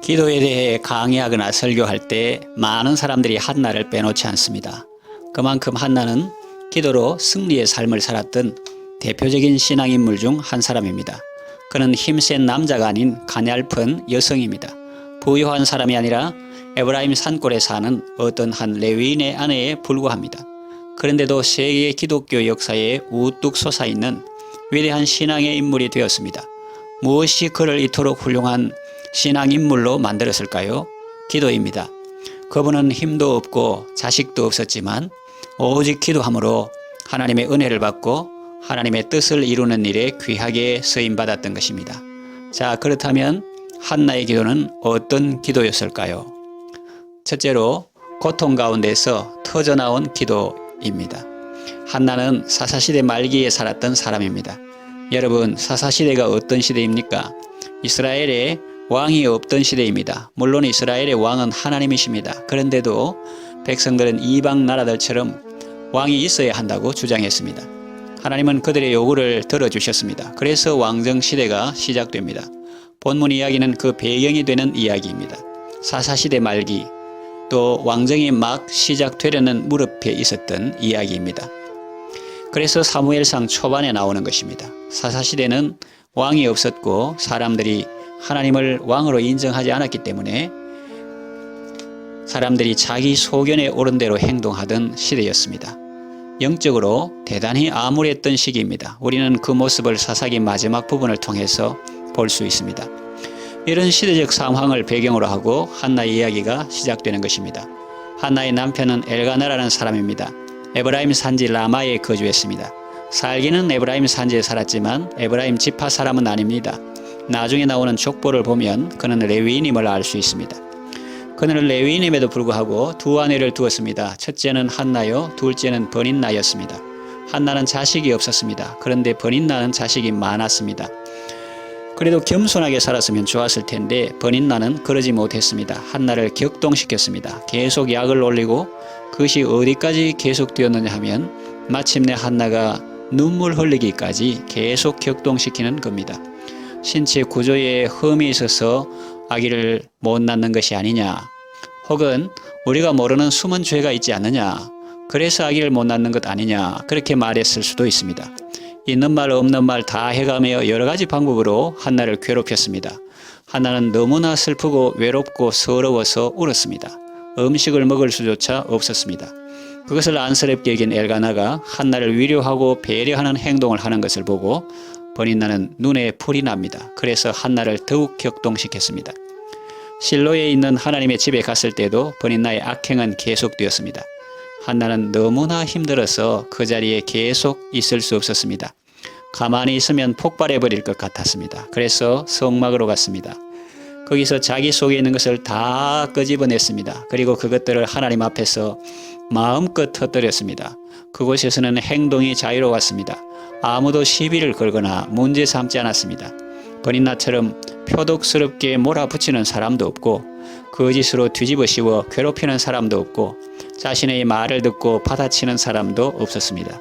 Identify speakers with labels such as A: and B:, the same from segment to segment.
A: 기도에 대해 강의하거나 설교할 때 많은 사람들이 한나를 빼놓지 않습니다. 그만큼 한나는 기도로 승리의 삶을 살았던 대표적인 신앙인물 중 한 사람입니다. 그는 힘센 남자가 아닌 가냘픈 여성입니다. 부유한 사람이 아니라 에브라임 산골에 사는 어떤 한 레위인의 아내에 불과합니다. 그런데도 세계 기독교 역사에 우뚝 솟아있는 위대한 신앙의 인물이 되었습니다. 무엇이 그를 이토록 훌륭한 신앙인물로 만들었을까요? 기도입니다. 그분은 힘도 없고 자식도 없었지만 오직 기도함으로 하나님의 은혜를 받고 하나님의 뜻을 이루는 일에 귀하게 쓰임받았던 것입니다. 자, 그렇다면 한나의 기도는 어떤 기도였을까요? 첫째로 고통 가운데서 터져나온 기도입니다. 한나는 사사시대 말기에 살았던 사람입니다. 여러분, 사사시대가 어떤 시대입니까? 이스라엘에 왕이 없던 시대입니다. 물론 이스라엘의 왕은 하나님이십니다. 그런데도 백성들은 이방 나라들처럼 왕이 있어야 한다고 주장했습니다. 하나님은 그들의 요구를 들어주셨습니다. 그래서 왕정 시대가 시작됩니다. 본문 이야기는 그 배경이 되는 이야기입니다. 사사시대 말기, 또 왕정이 막 시작되려는 무렵에 있었던 이야기입니다. 그래서 사무엘상 초반에 나오는 것입니다. 사사시대는 왕이 없었고 사람들이 하나님을 왕으로 인정하지 않았기 때문에 사람들이 자기 소견에 옳은 대로 행동하던 시대였습니다. 영적으로 대단히 암울했던 시기입니다. 우리는 그 모습을 사사기 마지막 부분을 통해서 볼 수 있습니다. 이런 시대적 상황을 배경으로 하고 한나의 이야기가 시작되는 것입니다. 한나의 남편은 엘가나라는 사람입니다. 에브라임 산지 라마에 거주했습니다. 살기는 에브라임 산지에 살았지만 에브라임 지파 사람은 아닙니다. 나중에 나오는 족보를 보면 그는 레위인임을 알 수 있습니다. 그는 레위인임에도 불구하고 두 아내를 두었습니다. 첫째는 한나요, 둘째는 버닌나였습니다. 한나는 자식이 없었습니다. 그런데 버닌나는 자식이 많았습니다. 그래도 겸손하게 살았으면 좋았을 텐데 버닌나는 그러지 못했습니다. 한나를 격동시켰습니다. 계속 약을 올리고 그것이 어디까지 계속되었느냐 하면 마침내 한나가 눈물 흘리기까지 계속 격동시키는 겁니다. 신체 구조에 흠이 있어서 아기를 못 낳는 것이 아니냐, 혹은 우리가 모르는 숨은 죄가 있지 않느냐, 그래서 아기를 못 낳는 것 아니냐, 그렇게 말했을 수도 있습니다. 있는 말 없는 말 다 해가며 여러 가지 방법으로 한나를 괴롭혔습니다. 한나는 너무나 슬프고 외롭고 서러워서 울었습니다. 음식을 먹을 수조차 없었습니다. 그것을 안쓰럽게 여긴 엘가나가 한나를 위로하고 배려하는 행동을 하는 것을 보고 버닌나는 눈에 불이 납니다. 그래서 한나를 더욱 격동시켰습니다. 실로에 있는 하나님의 집에 갔을 때도 버닌나의 악행은 계속되었습니다. 한나는 너무나 힘들어서 그 자리에 계속 있을 수 없었습니다. 가만히 있으면 폭발해버릴 것 같았습니다. 그래서 성막으로 갔습니다. 거기서 자기 속에 있는 것을 다 끄집어냈습니다. 그리고 그것들을 하나님 앞에서 마음껏 터뜨렸습니다. 그곳에서는 행동이 자유로웠습니다. 아무도 시비를 걸거나 문제 삼지 않았습니다. 버닌나처럼 표독스럽게 몰아붙이는 사람도 없고 거짓으로 뒤집어 씌워 괴롭히는 사람도 없고 자신의 말을 듣고 받아치는 사람도 없었습니다.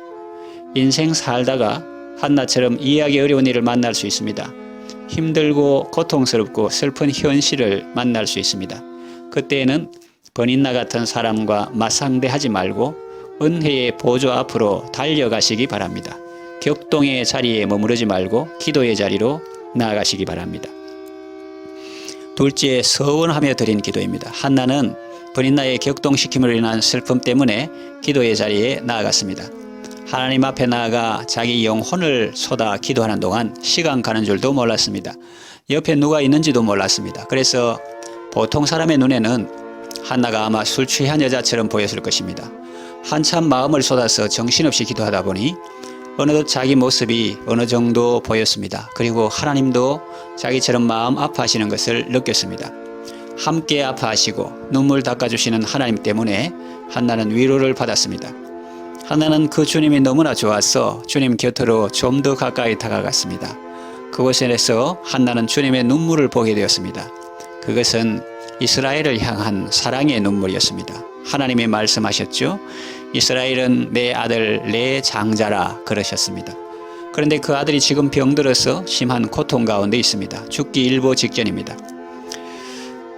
A: 인생 살다가 한나처럼 이해하기 어려운 일을 만날 수 있습니다. 힘들고 고통스럽고 슬픈 현실을 만날 수 있습니다. 그때에는 버닌나 같은 사람과 맞상대하지 말고 은혜의 보좌 앞으로 달려가시기 바랍니다. 격동의 자리에 머무르지 말고 기도의 자리로 나아가시기 바랍니다. 둘째, 서원하며 드린 기도입니다. 한나는 버닌나의 격동시킴으로 인한 슬픔 때문에 기도의 자리에 나아갔습니다. 하나님 앞에 나아가 자기 영혼을 쏟아 기도하는 동안 시간 가는 줄도 몰랐습니다. 옆에 누가 있는지도 몰랐습니다. 그래서 보통 사람의 눈에는 한나가 아마 술 취한 여자처럼 보였을 것입니다. 한참 마음을 쏟아서 정신없이 기도하다 보니 어느덧 자기 모습이 어느 정도 보였습니다. 그리고 하나님도 자기처럼 마음 아파하시는 것을 느꼈습니다. 함께 아파하시고 눈물 닦아주시는 하나님 때문에 한나는 위로를 받았습니다. 한나는 그 주님이 너무나 좋아서 주님 곁으로 좀 더 가까이 다가갔습니다. 그곳에서 한나는 주님의 눈물을 보게 되었습니다. 그것은 이스라엘을 향한 사랑의 눈물이었습니다. 하나님이 말씀하셨죠. 이스라엘은 내 아들 내 장자라 그러셨습니다. 그런데 그 아들이 지금 병들어서 심한 고통 가운데 있습니다. 죽기 일보 직전입니다.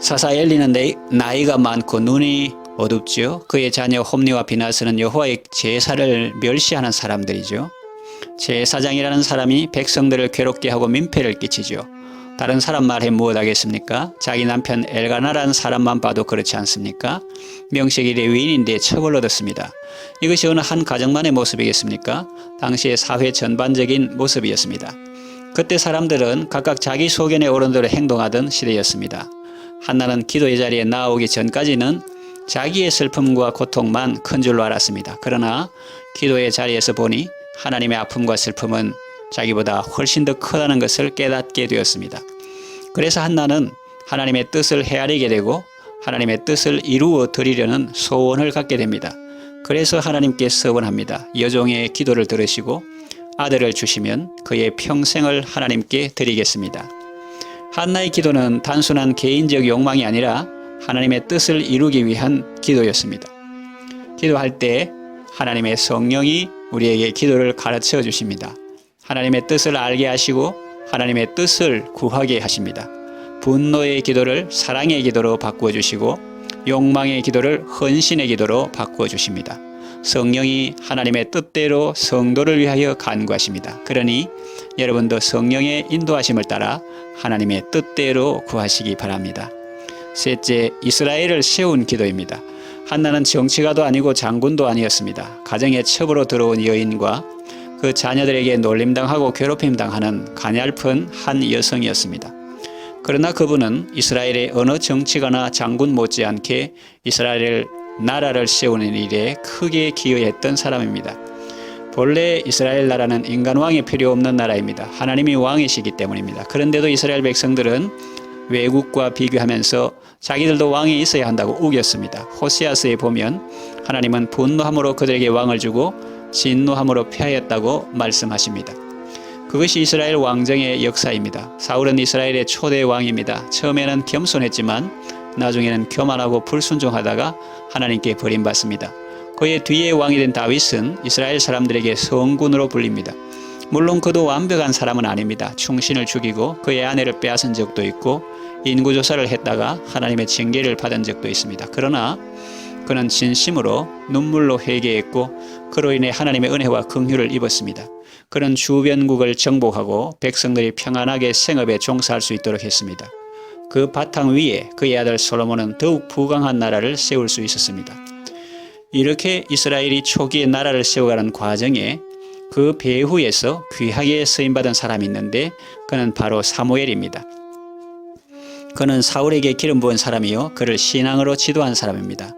A: 사사 엘리는 나이가 많고 눈이 어둡지요. 그의 자녀 홈리와 비나스는 여호와의 제사를 멸시하는 사람들이죠. 제사장이라는 사람이 백성들을 괴롭게 하고 민폐를 끼치죠. 다른 사람 말해 무엇하겠습니까? 자기 남편 엘가나라는 사람만 봐도 그렇지 않습니까? 명색이 레위인인데 처벌을 얻었습니다. 이것이 어느 한 가정만의 모습이겠습니까? 당시의 사회 전반적인 모습이었습니다. 그때 사람들은 각각 자기 소견에 오른 대로 행동하던 시대였습니다. 한나는 기도의 자리에 나오기 전까지는 자기의 슬픔과 고통만 큰 줄로 알았습니다. 그러나 기도의 자리에서 보니 하나님의 아픔과 슬픔은 자기보다 훨씬 더 크다는 것을 깨닫게 되었습니다. 그래서 한나는 하나님의 뜻을 헤아리게 되고 하나님의 뜻을 이루어 드리려는 소원을 갖게 됩니다. 그래서 하나님께 서원합니다. 여종의 기도를 들으시고 아들을 주시면 그의 평생을 하나님께 드리겠습니다. 한나의 기도는 단순한 개인적 욕망이 아니라 하나님의 뜻을 이루기 위한 기도였습니다. 기도할 때 하나님의 성령이 우리에게 기도를 가르쳐 주십니다. 하나님의 뜻을 알게 하시고 하나님의 뜻을 구하게 하십니다. 분노의 기도를 사랑의 기도로 바꾸어 주시고 욕망의 기도를 헌신의 기도로 바꾸어 주십니다. 성령이 하나님의 뜻대로 성도를 위하여 간구하십니다. 그러니 여러분도 성령의 인도하심을 따라 하나님의 뜻대로 구하시기 바랍니다. 셋째, 이스라엘을 세운 기도입니다. 한나는 정치가도 아니고 장군도 아니었습니다. 가정에 첩으로 들어온 여인과 그 자녀들에게 놀림당하고 괴롭힘당하는 가냘픈 한 여성이었습니다. 그러나 그분은 이스라엘의 어느 정치가나 장군 못지않게 이스라엘 나라를 세우는 일에 크게 기여했던 사람입니다. 본래 이스라엘 나라는 인간왕이 필요 없는 나라입니다. 하나님이 왕이시기 때문입니다. 그런데도 이스라엘 백성들은 외국과 비교하면서 자기들도 왕이 있어야 한다고 우겼습니다. 호세아서에 보면 하나님은 분노함으로 그들에게 왕을 주고 진노함으로 패하였다고 말씀하십니다. 그것이 이스라엘 왕정의 역사입니다. 사울은 이스라엘의 초대 왕입니다. 처음에는 겸손했지만 나중에는 교만하고 불순종하다가 하나님께 버림받습니다. 그의 뒤에 왕이 된 다윗은 이스라엘 사람들에게 성군으로 불립니다. 물론 그도 완벽한 사람은 아닙니다. 충신을 죽이고 그의 아내를 빼앗은 적도 있고 인구조사를 했다가 하나님의 징계를 받은 적도 있습니다. 그러나 그는 진심으로 눈물로 회개했고 그로 인해 하나님의 은혜와 긍휼을 입었습니다. 그는 주변국을 정복하고 백성들이 평안하게 생업에 종사할 수 있도록 했습니다. 그 바탕 위에 그의 아들 솔로몬은 더욱 부강한 나라를 세울 수 있었습니다. 이렇게 이스라엘이 초기에 나라를 세워가는 과정에 그 배후에서 귀하게 쓰임받은 사람이 있는데 그는 바로 사무엘입니다. 그는 사울에게 기름 부은 사람이요 그를 신앙으로 지도한 사람입니다.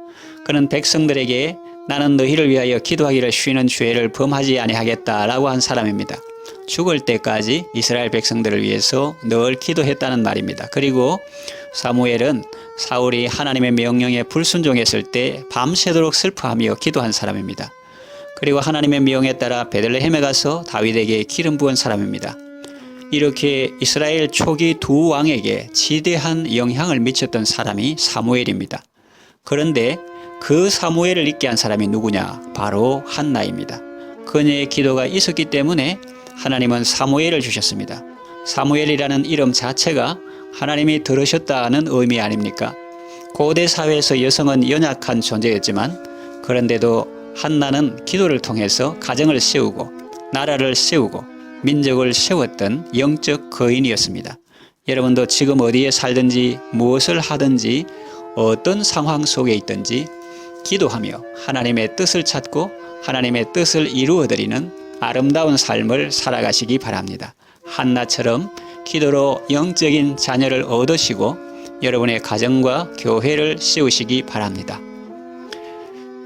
A: 그는 백성들에게 나는 너희를 위하여 기도하기를 쉬는 죄를 범하지 아니하겠다라고 한 사람입니다. 죽을 때까지 이스라엘 백성들을 위해서 늘 기도했다는 말입니다. 그리고 사무엘은 사울이 하나님의 명령에 불순종했을 때 밤새도록 슬퍼하며 기도한 사람입니다. 그리고 하나님의 명에 따라 베들레헴에 가서 다윗에게 기름 부은 사람입니다. 이렇게 이스라엘 초기 두 왕에게 지대한 영향을 미쳤던 사람이 사무엘입니다. 그런데 그 사무엘을 잊게 한 사람이 누구냐? 바로 한나입니다. 그녀의 기도가 있었기 때문에 하나님은 사무엘을 주셨습니다. 사무엘이라는 이름 자체가 하나님이 들으셨다는 의미 아닙니까? 고대 사회에서 여성은 연약한 존재였지만 그런데도 한나는 기도를 통해서 가정을 세우고 나라를 세우고 민족을 세웠던 영적 거인이었습니다. 여러분도 지금 어디에 살든지 무엇을 하든지 어떤 상황 속에 있든지 기도하며 하나님의 뜻을 찾고 하나님의 뜻을 이루어드리는 아름다운 삶을 살아가시기 바랍니다. 한나처럼 기도로 영적인 자녀를 얻으시고 여러분의 가정과 교회를 세우시기 바랍니다.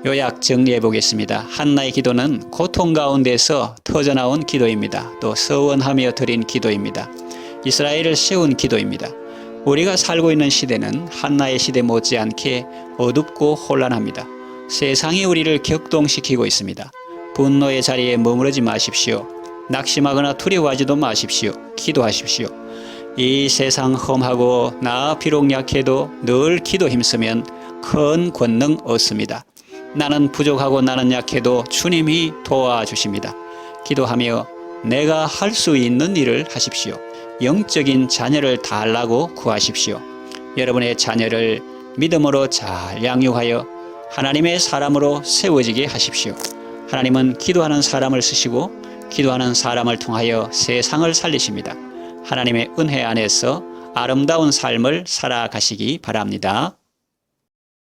A: 요약 정리해 보겠습니다. 한나의 기도는 고통 가운데서 터져나온 기도입니다. 또 서원하며 드린 기도입니다. 이스라엘을 세운 기도입니다. 우리가 살고 있는 시대는 한나의 시대 못지않게 어둡고 혼란합니다. 세상이 우리를 격동시키고 있습니다. 분노의 자리에 머무르지 마십시오. 낙심하거나 두려워하지도 마십시오. 기도하십시오. 이 세상 험하고 나 비록 약해도 늘 기도 힘쓰면 큰 권능 얻습니다. 나는 부족하고 나는 약해도 주님이 도와주십니다. 기도하며 내가 할 수 있는 일을 하십시오. 영적인 자녀를 달라고 구하십시오. 여러분의 자녀를 믿음으로 잘 양육하여 하나님의 사람으로 세워지게 하십시오. 하나님은 기도하는 사람을 쓰시고 기도하는 사람을 통하여 세상을 살리십니다. 하나님의 은혜 안에서 아름다운 삶을 살아가시기 바랍니다.